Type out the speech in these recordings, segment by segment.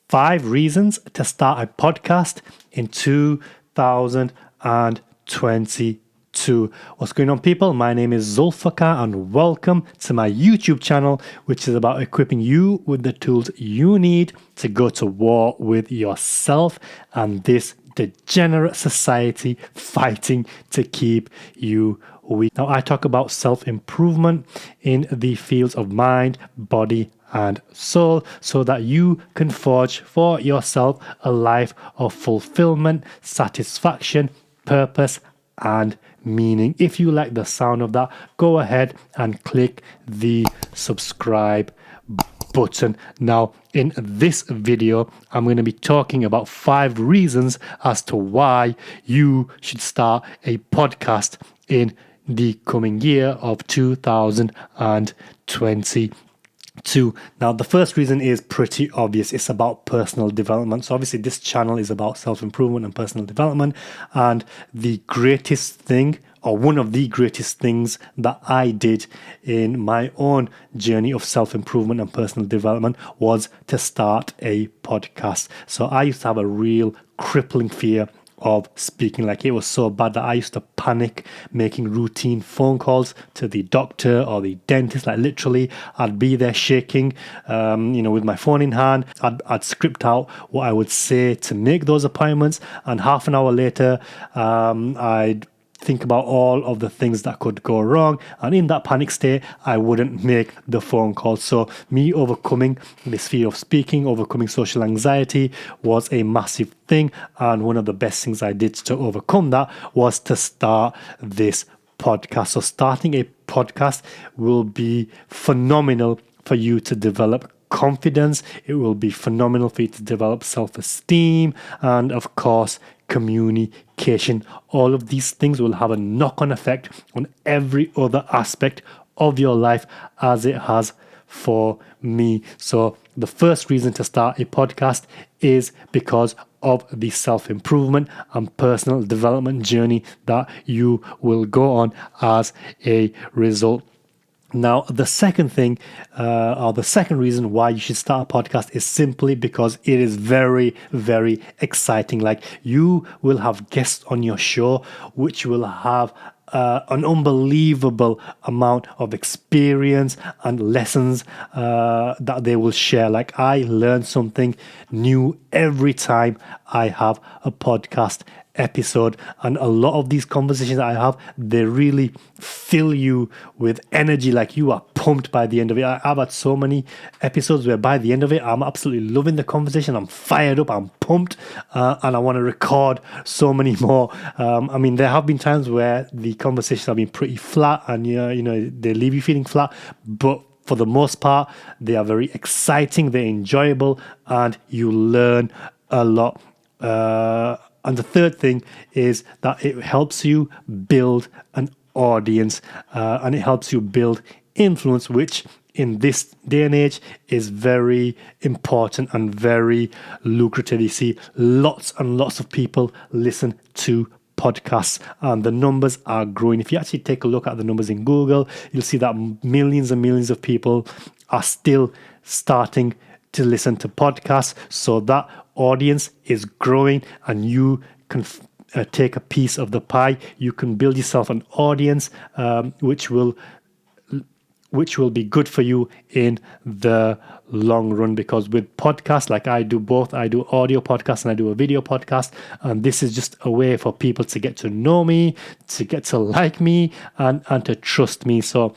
5 reasons to start a podcast in 2022. What's going on, people? My name is Zulfikar and welcome to my YouTube channel, which is about equipping you with the tools you need to go to war with yourself and this degenerate society fighting to keep you weak. Now, I talk about self-improvement in the fields of mind, body, and soul so that you can forge for yourself a life of fulfillment, satisfaction, purpose, and meaning. If you like the sound of that, go ahead and click the subscribe button. Now, in this video, I'm going to be talking about 5 reasons as to why you should start a podcast in the coming year of 2022. Now, the first reason is pretty obvious. It's about personal development. So obviously this channel is about self-improvement and personal development, and the greatest thing, or one of the greatest things that I did in my own journey of self-improvement and personal development was to start a podcast. So I used to have a real crippling fear of speaking. Like, it was so bad that I used to panic making routine phone calls to the doctor or the dentist. Like, literally, I'd be there shaking, with my phone in hand. I'd script out what I would say to make those appointments, and half an hour later, I'd think about all of the things that could go wrong, and in that panic state I wouldn't make the phone call. So me overcoming this fear of speaking, overcoming social anxiety, was a massive thing, and one of the best things I did to overcome that was to start this podcast. So starting a podcast will be phenomenal for you to develop confidence. It will be phenomenal for you to develop self-esteem, and of course communication. All of these things will have a knock-on effect on every other aspect of your life, as it has for me. So the first reason to start a podcast is because of the self-improvement and personal development journey that you will go on as a result. Now, the second thing, or the second reason why you should start a podcast is simply because it is very, very exciting. Like, you will have guests on your show which will have an unbelievable amount of experience and lessons that they will share. Like, I learn something new every time I have a podcast episode, and a lot of these conversations I have, they really fill you with energy. Like, you are pumped by the end of it. I've had so many episodes where by the end of it, I'm absolutely loving the conversation. I'm fired up, I'm pumped, and I want to record so many more. There have been times where the conversations have been pretty flat, and they leave you feeling flat, but for the most part, they are very exciting, they're enjoyable, and you learn a lot. And the third thing is that it helps you build an audience, and it helps you build influence, which in this day and age is very important and very lucrative. You see, lots and lots of people listen to podcasts, and the numbers are growing. If you actually take a look at the numbers in Google, you'll see that millions and millions of people are still starting to listen to podcasts. So that audience is growing, and you can take a piece of the pie. You can build yourself an audience which will be good for you in the long run. Because with podcasts, like, I do both. I do audio podcasts and I do a video podcast, and this is just a way for people to get to know me, to get to like me, and to trust me. So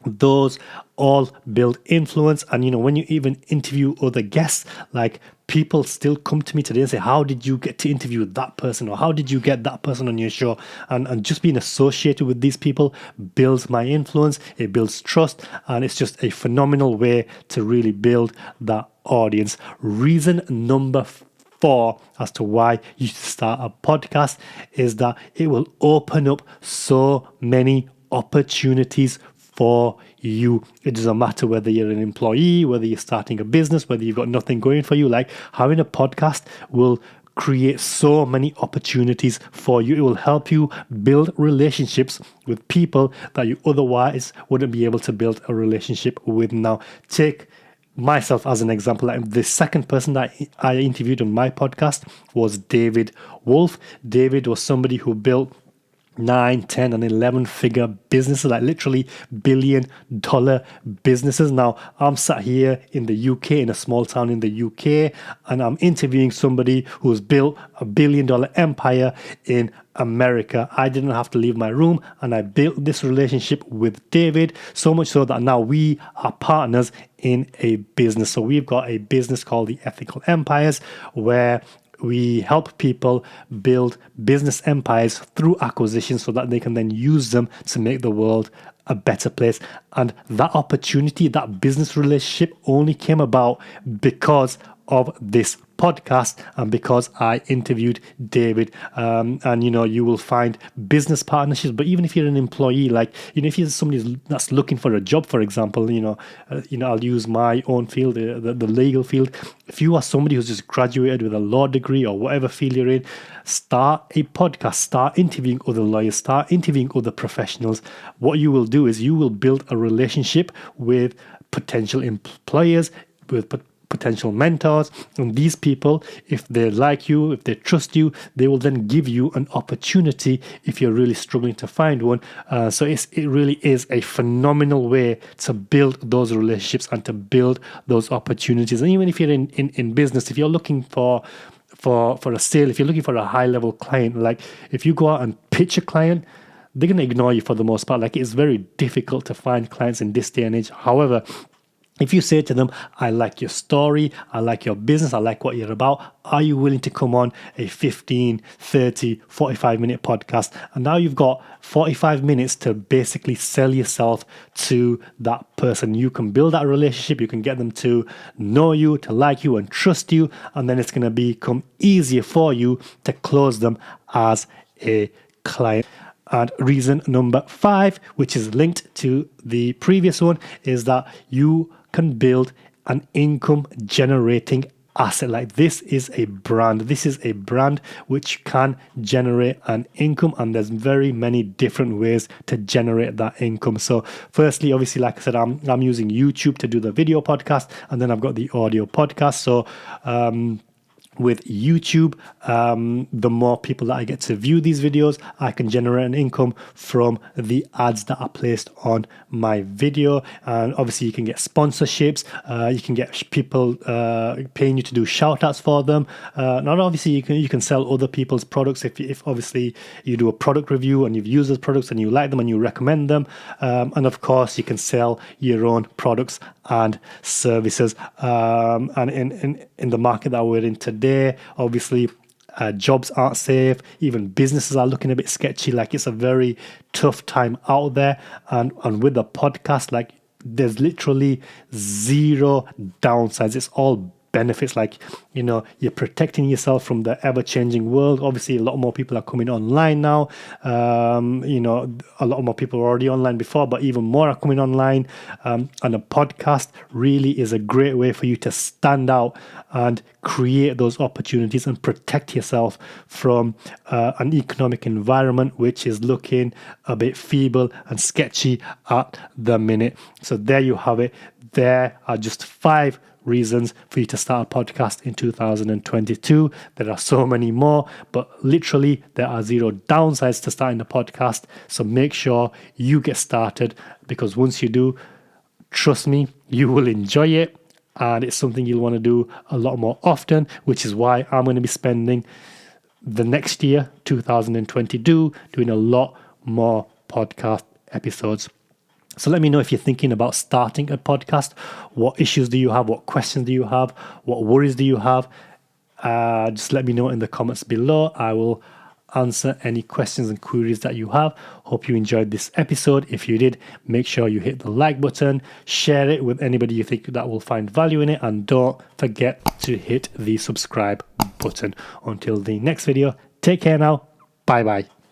those all build influence. And when you even interview other guests, like, people still come to me today and say, how did you get to interview that person, or how did you get that person on your show? And just being associated with these people builds my influence, it builds trust, and it's just a phenomenal way to really build that audience. Reason number 4 as to why you should start a podcast is that it will open up so many opportunities for you. It doesn't matter whether you're an employee, whether you're starting a business, whether you've got nothing going for you. Like, having a podcast will create so many opportunities for you. It will help you build relationships with people that you otherwise wouldn't be able to build a relationship with. Now, take myself as an example, like the second person that I interviewed on my podcast was David Wolf. David was somebody who built 9, 10, and 11 figure businesses, like literally $1 billion businesses. Now, I'm sat here in the UK, in a small town in the UK, and I'm interviewing somebody who's built $1 billion empire in America. I didn't have to leave my room, and I built this relationship with David, so much so that now we are partners in a business. So we've got a business called the Ethical Empires, where we help people build business empires through acquisition so that they can then use them to make the world a better place. And that opportunity, that business relationship only came about because of this podcast and because I interviewed David. And you will find business partnerships, but even if you're an employee, like if you're somebody that's looking for a job, for example, I'll use my own field, the legal field. If you are somebody who's just graduated with a law degree or whatever field you're in, start a podcast, start interviewing other lawyers, start interviewing other professionals. What you will do is you will build a relationship with potential employers, with potential mentors, and these people, if they like you, if they trust you, they will then give you an opportunity if you're really struggling to find one. So it really is a phenomenal way to build those relationships and to build those opportunities. And even if you're in business, if you're looking for a sale, if you're looking for a high level client, like if you go out and pitch a client, they're going to ignore you for the most part. Like, it's very difficult to find clients in this day and age. However, if you say to them, I like your story, I like your business, I like what you're about, are you willing to come on a 15, 30, 45-minute podcast? And now you've got 45 minutes to basically sell yourself to that person. You can build that relationship, you can get them to know you, to like you and trust you, and then it's going to become easier for you to close them as a client. And reason number 5, which is linked to the previous one, is that you can build an income generating asset. Like, this is a brand. This is a brand which can generate an income, and there's very many different ways to generate that income. So firstly, obviously, like I said, I'm using YouTube to do the video podcast, and then I've got the audio podcast. So with YouTube, the more people that I get to view these videos, I can generate an income from the ads that are placed on my video. And obviously you can get sponsorships, you can get people paying you to do shout outs for them. Not obviously you can sell other people's products if obviously you do a product review and you've used those products and you like them and you recommend them. And of course you can sell your own products and services. And in the market that we're in today, obviously jobs aren't safe, even businesses are looking a bit sketchy. Like, it's a very tough time out there, and with the podcast, like, there's literally zero downsides. It's all benefits. Like, you're protecting yourself from the ever-changing world. Obviously, a lot more people are coming online now. A lot more people were already online before, but even more are coming online. And a podcast really is a great way for you to stand out and create those opportunities and protect yourself from an economic environment which is looking a bit feeble and sketchy at the minute. So there you have it. There are just 5 reasons for you to start a podcast in 2022. There are so many more, but literally there are 0 downsides to starting a podcast. So make sure you get started, because once you do, trust me, you will enjoy it, and it's something you'll want to do a lot more often, which is why I'm going to be spending the next year, 2022, doing a lot more podcast episodes. So let me know if you're thinking about starting a podcast. What issues do you have? What questions do you have? What worries do you have? Just let me know in the comments below. I will answer any questions and queries that you have. Hope you enjoyed this episode. If you did, make sure you hit the like button, share it with anybody you think that will find value in it, and don't forget to hit the subscribe button. Until the next video, take care now. Bye bye.